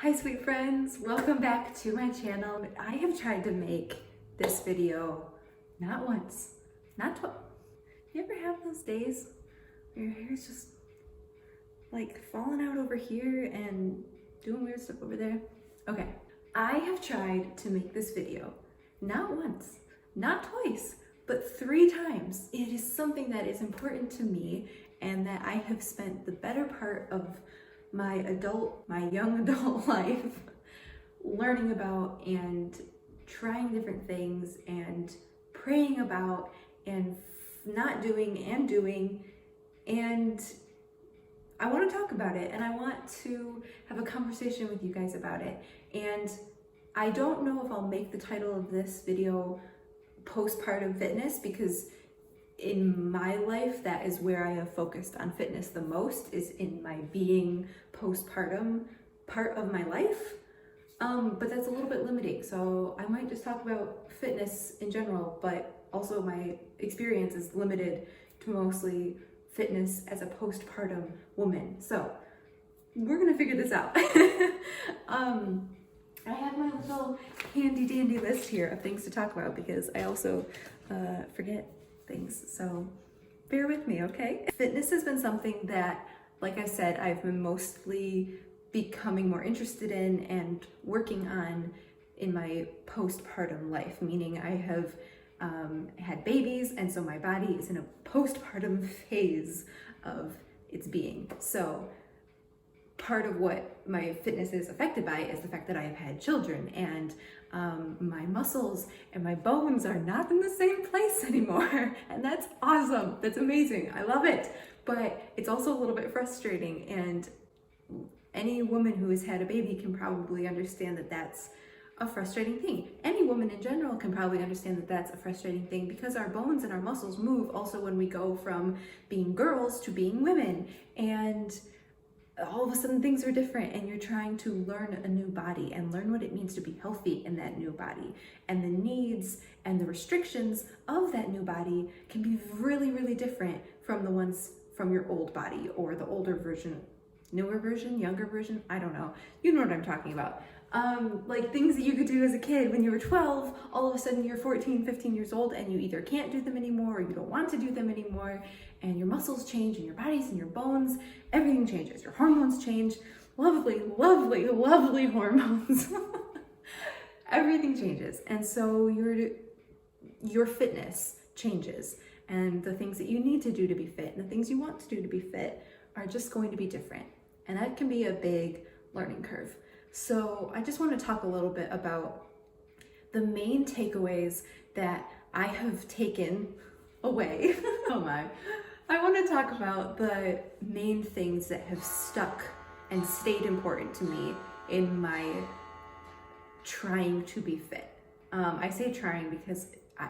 Hi sweet friends, welcome back to my channel. I have tried to make this video not once, not twice. You ever have those days where your hair is just like falling out over here and doing weird stuff over there? Okay, I have tried to make this video not once, not twice, but 3 times. It is something that is important to me and that I have spent the better part of my young adult life learning about and trying different things and praying about and not doing and doing, and I want to talk about it and I want to have a conversation with you guys about it. And I don't know if I'll make the title of this video postpartum fitness, because in my life, that is where I have focused on fitness the most, is in my being postpartum part of my life. But that's a little bit limiting. So I might just talk about fitness in general, but also my experience is limited to mostly fitness as a postpartum woman. So we're gonna figure this out. I have my little handy dandy list here of things to talk about because I also forget things, so bear with me, okay? Fitness has been something that, like I said, I've been mostly becoming more interested in and working on in my postpartum life, meaning I have had babies, and so my body is in a postpartum phase of its being. So part of what my fitness is affected by is the fact that I have had children, and my muscles and my bones are not in the same place anymore. And that's awesome. That's amazing. I love it. But it's also a little bit frustrating. And any woman who has had a baby can probably understand that that's a frustrating thing. Any woman in general can probably understand that that's a frustrating thing, because our bones and our muscles move also when we go from being girls to being women. And all of a sudden things are different, and you're trying to learn a new body and learn what it means to be healthy in that new body, and the needs and the restrictions of that new body can be really, really different from the ones from your old body, or the older version, newer version, younger version, I don't know. You know what I'm talking about. Like things that you could do as a kid when you were 12, all of a sudden you're 14, 15 years old, and you either can't do them anymore or you don't want to do them anymore, and your muscles change and your bodies and your bones, everything changes. Your hormones change. Lovely, lovely, lovely hormones. Everything changes. And so your fitness changes, and the things that you need to do to be fit and the things you want to do to be fit are just going to be different. And that can be a big learning curve. So I just want to talk a little bit about the main takeaways that I have taken away. Oh my. I want to talk about the main things that have stuck and stayed important to me in my trying to be fit. I say trying because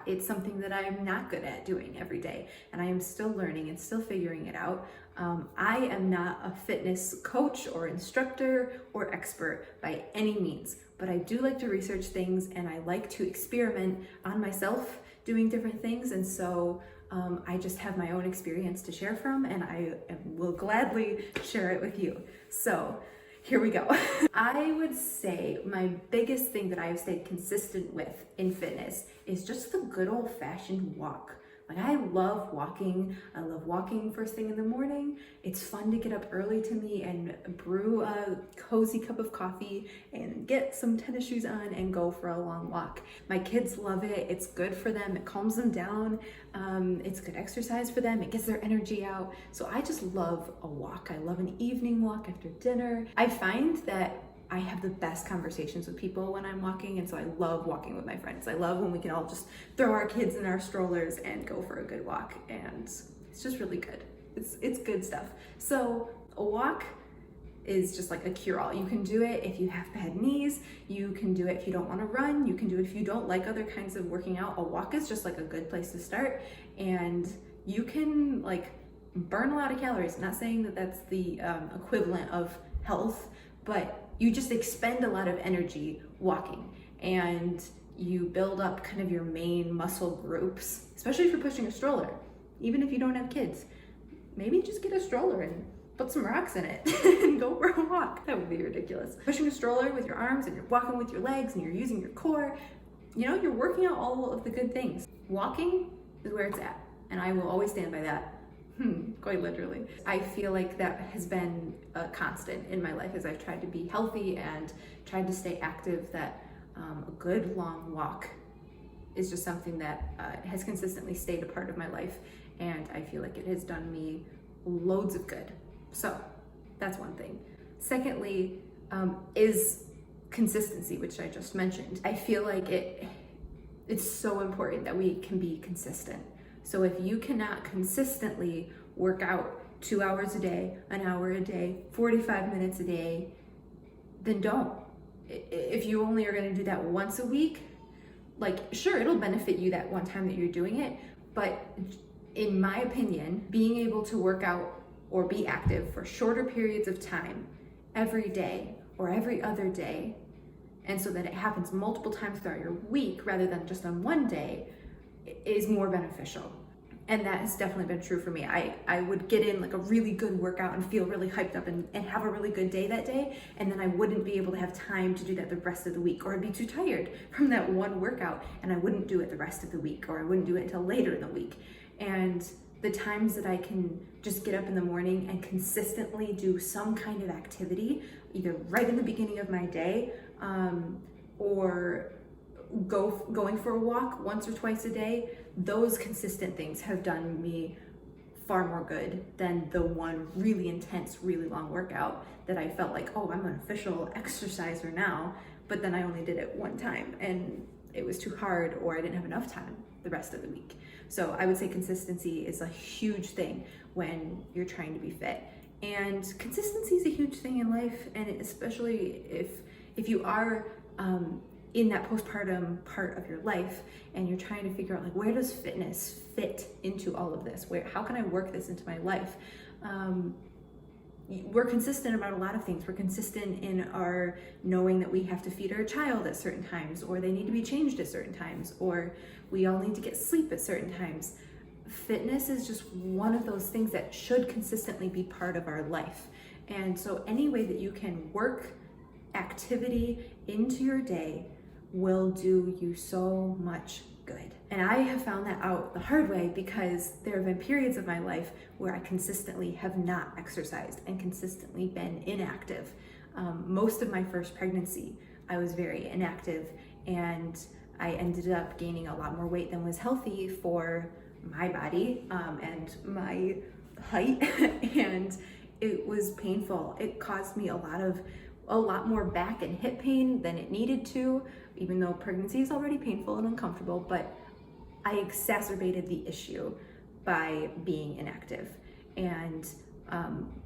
it's something that I'm not good at doing every day, and I am still learning and still figuring it out. I am not a fitness coach or instructor or expert by any means, but I do like to research things, and I like to experiment on myself doing different things. And so I just have my own experience to share from, and I will gladly share it with you. So here we go. I would say my biggest thing that I have stayed consistent with in fitness is just the good old-fashioned walk. Like, I love walking. I love walking first thing in the morning. It's fun to get up early to me and brew a cozy cup of coffee and get some tennis shoes on and go for a long walk. My kids love it. It's good for them. It calms them down. It's good exercise for them. It gets their energy out. So I just love a walk. I love an evening walk after dinner. I find that I have the best conversations with people when I'm walking, and so I love walking with my friends. I love when we can all just throw our kids in our strollers and go for a good walk, and it's just really good. It's good stuff. So a walk is just like a cure-all. You can do it if you have bad knees. You can do it if you don't want to run. You can do it if you don't like other kinds of working out. A walk is just like a good place to start, and you can like burn a lot of calories. Not saying that that's the equivalent of health, but you just expend a lot of energy walking, and you build up kind of your main muscle groups, especially if you're pushing a stroller. Even if you don't have kids, maybe just get a stroller and put some rocks in it and go for a walk. That would be ridiculous. Pushing a stroller with your arms and you're walking with your legs and you're using your core. You know, you're working out all of the good things. Walking is where it's at, and I will always stand by that. Quite literally. I feel like that has been a constant in my life as I've tried to be healthy and tried to stay active, that a good long walk is just something that has consistently stayed a part of my life, and I feel like it has done me loads of good. So that's one thing. Secondly, is consistency, which I just mentioned. I feel like it's so important that we can be consistent. So if you cannot consistently work out 2 hours a day, an hour a day, 45 minutes a day, then don't. If you only are going to do that once a week, like, sure, it'll benefit you that one time that you're doing it, but in my opinion, being able to work out or be active for shorter periods of time every day or every other day, and so that it happens multiple times throughout your week rather than just on one day, is more beneficial. And that has definitely been true for me. I would get in like a really good workout and feel really hyped up and have a really good day that day, and then I wouldn't be able to have time to do that the rest of the week, or I'd be too tired from that one workout and I wouldn't do it the rest of the week, or I wouldn't do it until later in the week. And the times that I can just get up in the morning and consistently do some kind of activity, either right in the beginning of my day, or going for a walk once or twice a day, those consistent things have done me far more good than the one really intense, really long workout that I felt like, oh, I'm an official exerciser now, but then I only did it one time and it was too hard, or I didn't have enough time the rest of the week. So I would say consistency is a huge thing when you're trying to be fit. And consistency is a huge thing in life, and especially if you are in that postpartum part of your life and you're trying to figure out, like, where does fitness fit into all of this? How can I work this into my life? We're consistent about a lot of things. We're consistent in our knowing that we have to feed our child at certain times, or they need to be changed at certain times, or we all need to get sleep at certain times. Fitness is just one of those things that should consistently be part of our life. And so any way that you can work activity into your day will do you so much good. And I have found that out the hard way, because there have been periods of my life where I consistently have not exercised and consistently been inactive. Most of my first pregnancy, I was very inactive, and I ended up gaining a lot more weight than was healthy for my body and my height, and it was painful. It caused me a lot more back and hip pain than it needed to, even though pregnancy is already painful and uncomfortable, but I exacerbated the issue by being inactive. And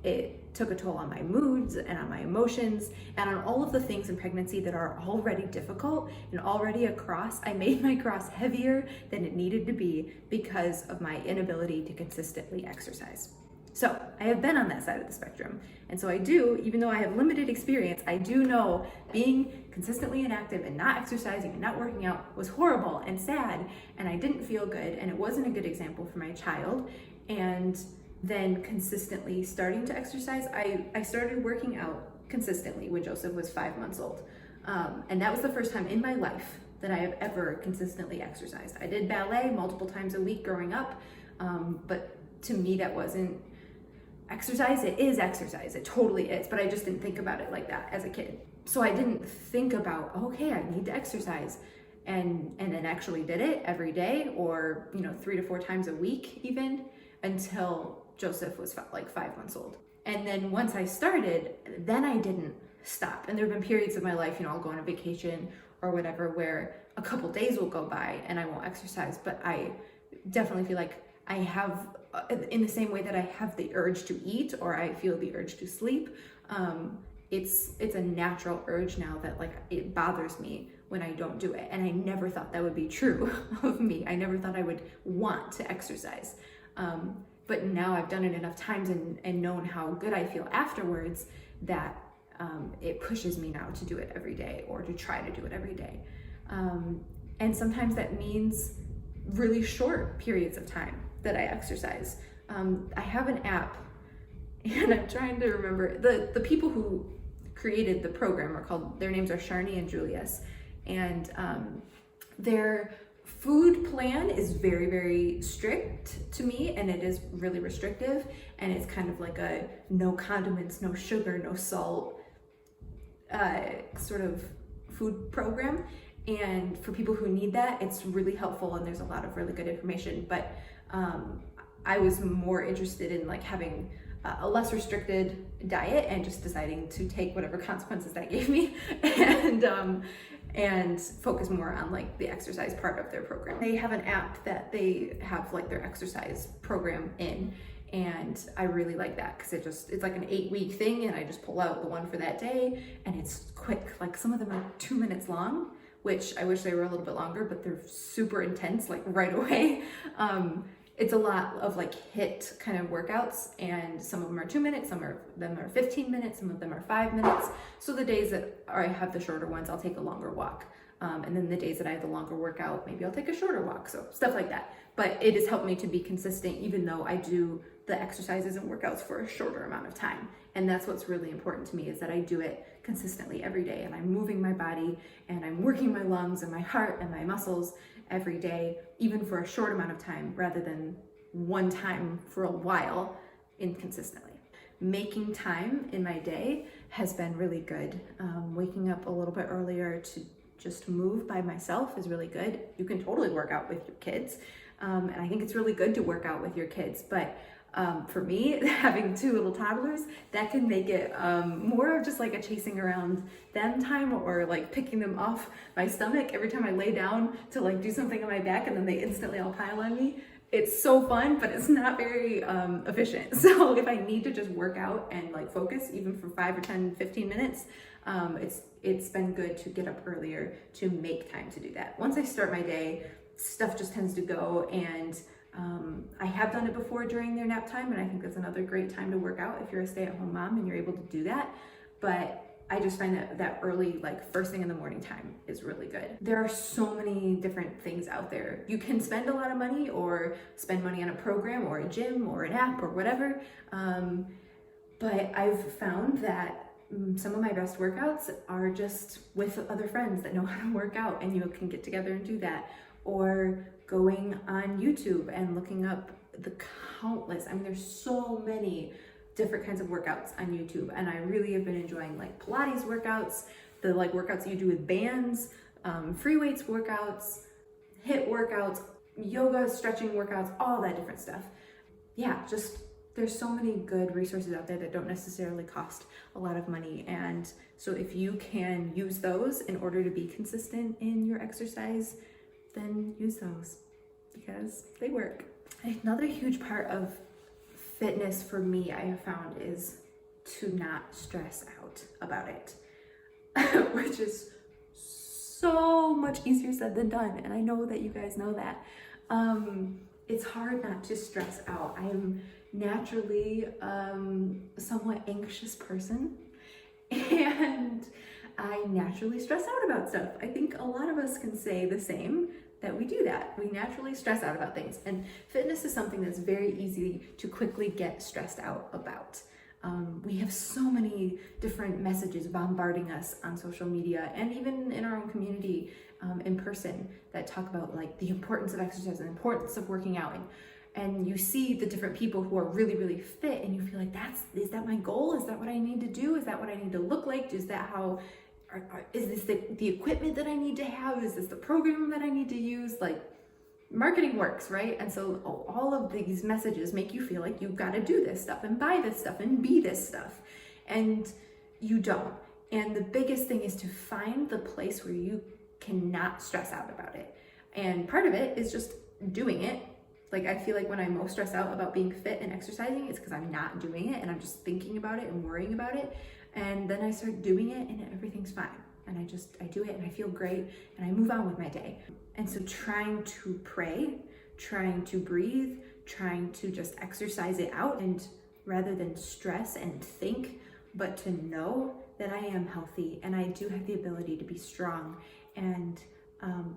it took a toll on my moods and on my emotions and on all of the things in pregnancy that are already difficult and already a cross. I made my cross heavier than it needed to be because of my inability to consistently exercise. So I have been on that side of the spectrum. And so I do, even though I have limited experience, I do know being consistently inactive and not exercising and not working out was horrible and sad, and I didn't feel good, and it wasn't a good example for my child. And then consistently starting to exercise, I started working out consistently when Joseph was 5 months old. And that was the first time in my life that I have ever consistently exercised. I did ballet multiple times a week growing up, but to me that wasn't exercise. It is exercise, it totally is, but I just didn't think about it like that as a kid. So I didn't think about, okay, I need to exercise, and then actually did it every day, or 3 to 4 times a week even, until Joseph was like 5 months old. And then once I started, then I didn't stop. And there have been periods of my life, I'll go on a vacation or whatever, where a couple days will go by and I won't exercise, but I definitely feel like I have, in the same way that I have the urge to eat or I feel the urge to sleep, it's a natural urge now that it bothers me when I don't do it. And I never thought that would be true of me. I never thought I would want to exercise. But now I've done it enough times and known how good I feel afterwards that it pushes me now to do it every day, or to try to do it every day. And sometimes that means really short periods of time that I exercise. I have an app, and I'm trying to remember, the people who created the program their names are Sharni and Julius, and their food plan is very, very strict to me, and it is really restrictive, and it's kind of like a no condiments, no sugar, no salt sort of food program. And for people who need that, it's really helpful, and there's a lot of really good information. But I was more interested in like having a less restricted diet and just deciding to take whatever consequences that gave me and focus more on like the exercise part of their program. They have an app that they have like their exercise program in, and I really like that because it's like an 8-week thing, and I just pull out the one for that day, and it's quick. Like some of them are 2 minutes long, which I wish they were a little bit longer, but they're super intense, like right away. It's a lot of like HIIT kind of workouts, and some of them are 2 minutes, some of them are 15 minutes, some of them are 5 minutes. So the days that I have the shorter ones, I'll take a longer walk. And then the days that I have the longer workout, maybe I'll take a shorter walk, so stuff like that. But it has helped me to be consistent, even though I do the exercises and workouts for a shorter amount of time. And that's what's really important to me, is that I do it consistently every day, and I'm moving my body, and I'm working my lungs and my heart and my muscles every day, even for a short amount of time, rather than one time for a while inconsistently. Making time in my day has been really good. Waking up a little bit earlier to just move by myself is really good. You can totally work out with your kids. And I think it's really good to work out with your kids, but for me, having 2 little toddlers, that can make it more of just like a chasing around them time, or like picking them off my stomach every time I lay down to like do something on my back, and then they instantly all pile on me. It's so fun, but it's not very efficient. So if I need to just work out and like focus, even for 5 or 10, 15 minutes, it's been good to get up earlier to make time to do that. Once I start my day, stuff just tends to go, and I have done it before during their nap time, and I think that's another great time to work out if you're a stay-at-home mom and you're able to do that. But I just find that early, like first thing in the morning time is really good. There are so many different things out there. You can spend a lot of money, or spend money on a program or a gym or an app or whatever. But I've found that some of my best workouts are just with other friends that know how to work out, and you can get together and do that. Or going on YouTube and looking up the countless, I mean, there's so many different kinds of workouts on YouTube, and I really have been enjoying like Pilates workouts, the like workouts that you do with bands, free weights workouts, HIIT workouts, yoga, stretching workouts, all that different stuff. Yeah, just there's so many good resources out there that don't necessarily cost a lot of money. And so if you can use those in order to be consistent in your exercise, then use those, because they work. Another huge part of fitness for me, I have found, is to not stress out about it, which is so much easier said than done. And I know that you guys know that. It's hard not to stress out. I am naturally a somewhat anxious person, and I naturally stress out about stuff. I think a lot of us can say the same, that we do that. We naturally stress out about things. And fitness is something that's very easy to quickly get stressed out about. We have so many different messages bombarding us on social media, and even in our own community in person, that talk about like the importance of exercise and the importance of working out. And you see the different people who are really, really fit, and you feel like, is that my goal? Is that what I need to do? Is that what I need to look like? Is that how, is this the equipment that I need to have? Is this the program that I need to use? Like, marketing works, right? And so all of these messages make you feel like you've got to do this stuff and buy this stuff and be this stuff. And you don't. And the biggest thing is to find the place where you cannot stress out about it. And part of it is just doing it. Like, I feel like when I'm most stressed out about being fit and exercising, it's because I'm not doing it and I'm just thinking about it and worrying about it. And then I start doing it and everything's fine. And I do it and I feel great and I move on with my day. And so trying to pray, trying to breathe, trying to just exercise it out, and rather than stress and think, but to know that I am healthy and I do have the ability to be strong. And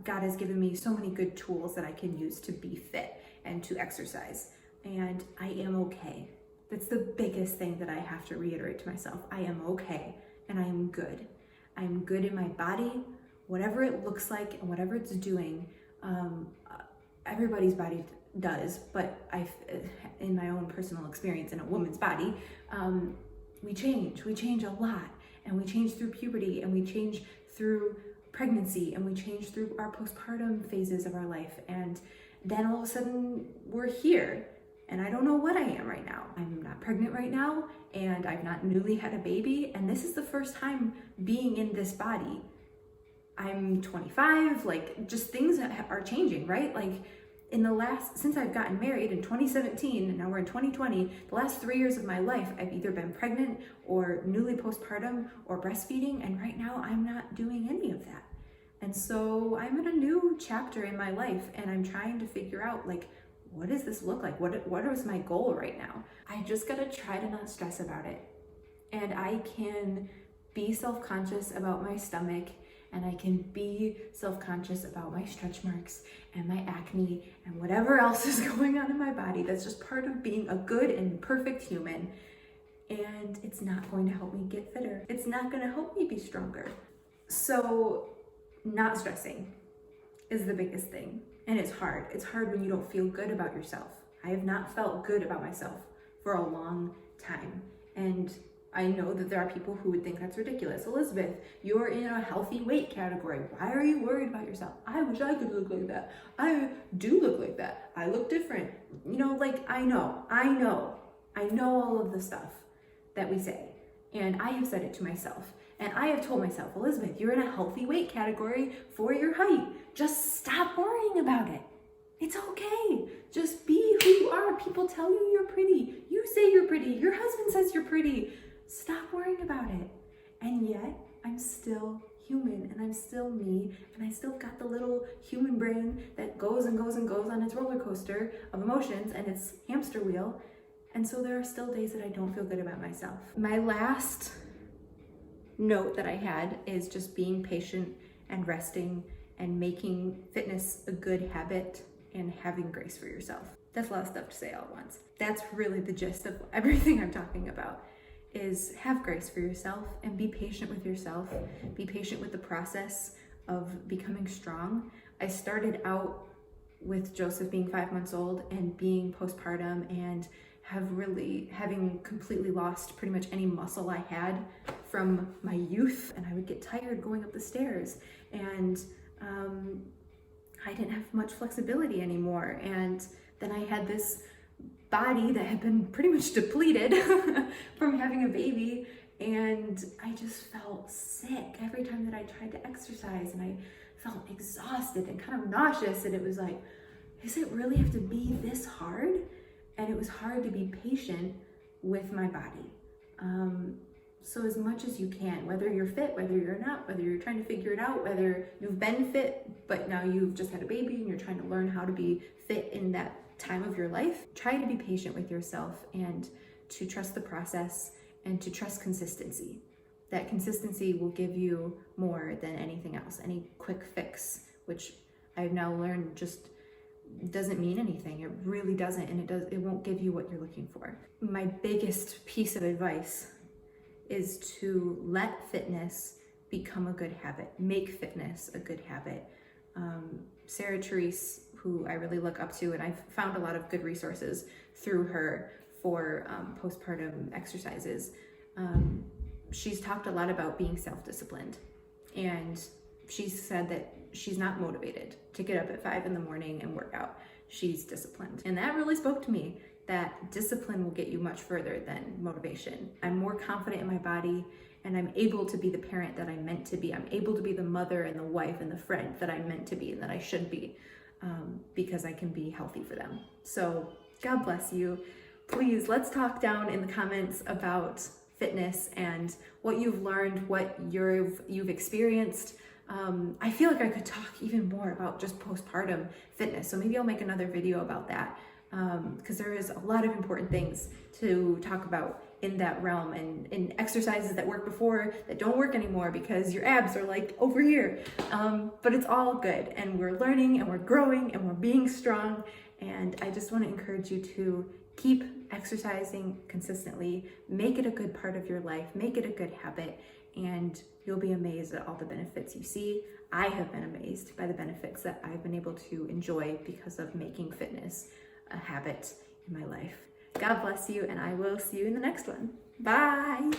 God has given me so many good tools that I can use to be fit and to exercise. And I am okay. That's the biggest thing that I have to reiterate to myself. I am okay and I am good. I am good in my body, whatever it looks like and whatever it's doing. Everybody's body does, but in my own personal experience in a woman's body, we change a lot, and we change through puberty, and we change through pregnancy, and we change through our postpartum phases of our life, and then all of a sudden we're here, and I don't know what I am right now. I'm not pregnant right now, and I've not newly had a baby, and this is the first time being in this body. I'm 25, like, just things are changing, right? Like, since I've gotten married in 2017, and now we're in 2020, the last 3 years of my life, I've either been pregnant or newly postpartum or breastfeeding, and right now I'm not doing any of that. And so I'm in a new chapter in my life, and I'm trying to figure out, like, what does this look like? What is my goal right now? I just gotta try to not stress about it. And I can be self-conscious about my stomach, and I can be self-conscious about my stretch marks and my acne and whatever else is going on in my body. That's just part of being a good and perfect human. And it's not going to help me get fitter. It's not going to help me be stronger. So not stressing is the biggest thing. And it's hard. It's hard when you don't feel good about yourself. I have not felt good about myself for a long time. And I know that there are people who would think that's ridiculous. Elizabeth, you're in a healthy weight category. Why are you worried about yourself? I wish I could look like that. I do look like that. I look different. You know, like, I know all of the stuff that we say. And I have said it to myself. And I have told myself, Elizabeth, you're in a healthy weight category for your height. Just stop worrying about it. It's okay. Just be who you are. People tell you you're pretty. You say you're pretty. Your husband says you're pretty. Stop worrying about it. And yet, I'm still human, and I'm still me, and I still got the little human brain that goes and goes and goes on its roller coaster of emotions and its hamster wheel. And so there are still days that I don't feel good about myself. My last note that I had is just being patient and resting and making fitness a good habit and having grace for yourself. That's a lot of stuff to say all at once. That's really the gist of everything I'm talking about. Is have grace for yourself and be patient with yourself. Be patient with the process of becoming strong. I started out with Joseph being 5 months old and being postpartum and having completely lost pretty much any muscle I had from my youth, and I would get tired going up the stairs, and I didn't have much flexibility anymore. And then I had this body that had been pretty much depleted from having a baby, and I just felt sick every time that I tried to exercise, and I felt exhausted and kind of nauseous, and it was like, does it really have to be this hard? And it was hard to be patient with my body. So as much as you can, whether you're fit, whether you're not, whether you're trying to figure it out, whether you've been fit but now you've just had a baby and you're trying to learn how to be fit in that time of your life, try to be patient with yourself and to trust the process and to trust consistency. That consistency will give you more than anything else. Any quick fix, which I've now learned just doesn't mean anything. It really doesn't, and it won't give you what you're looking for. My biggest piece of advice is to let fitness become a good habit. Make fitness a good habit. Sarah Therese, who I really look up to, and I've found a lot of good resources through her for postpartum exercises. She's talked a lot about being self-disciplined, and she's said that she's not motivated to get up at 5 in the morning and work out. She's disciplined. And that really spoke to me, that discipline will get you much further than motivation. I'm more confident in my body, and I'm able to be the parent that I'm meant to be. I'm able to be the mother and the wife and the friend that I'm meant to be and that I should be, because I can be healthy for them. So God bless you. Please, let's talk down in the comments about fitness and what you've learned, what you've experienced. I feel like I could talk even more about just postpartum fitness. So maybe I'll make another video about that, because there is a lot of important things to talk about in that realm, and in exercises that worked before that don't work anymore because your abs are like over here. But it's all good, and we're learning and we're growing and we're being strong. And I just want to encourage you to keep exercising consistently, make it a good part of your life, make it a good habit, and you'll be amazed at all the benefits you see. I have been amazed by the benefits that I've been able to enjoy because of making fitness a habit in my life. God bless you, and I will see you in the next one. Bye.